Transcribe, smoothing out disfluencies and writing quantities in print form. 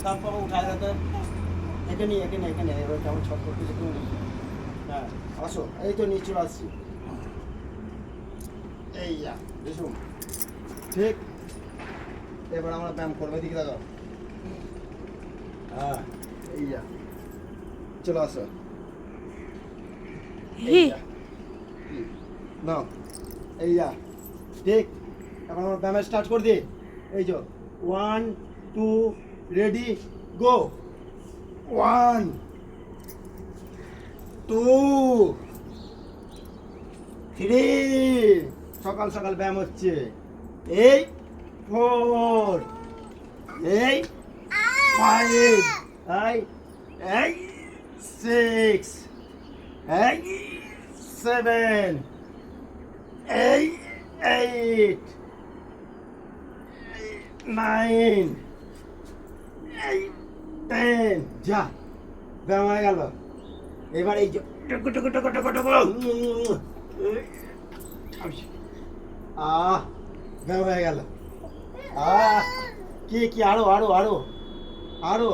তারপর উঠায় যাতে এখানে এখানে এখানে এবার কেমন ছট করতেছে তুমি। হ্যাঁ আসো, এই তো নিয়ে চলে আসছি। এই দেখুন ঠিক, এবার আমরা ব্যায়াম করবো, দিকে দেখো। হ্যাঁ এই চলে আসো। না এই ঠিক, এখন আমরা ব্যায়াম স্টার্ট করে দিই। এই যে 1 2 রেডি গো। 1 2 3, সকাল সকাল ব্যায়াম হচ্ছে। এই 4, এই 5, এই 6, এই 7, এই 8, 9, এই 10। যা ব্যায়াম হয়ে গেল। এবার এই যে টুকু টুকু টুকু টুকু টুকু ব্যায়াম হয়ে গেল। কি কি আরো আরো আরো আরো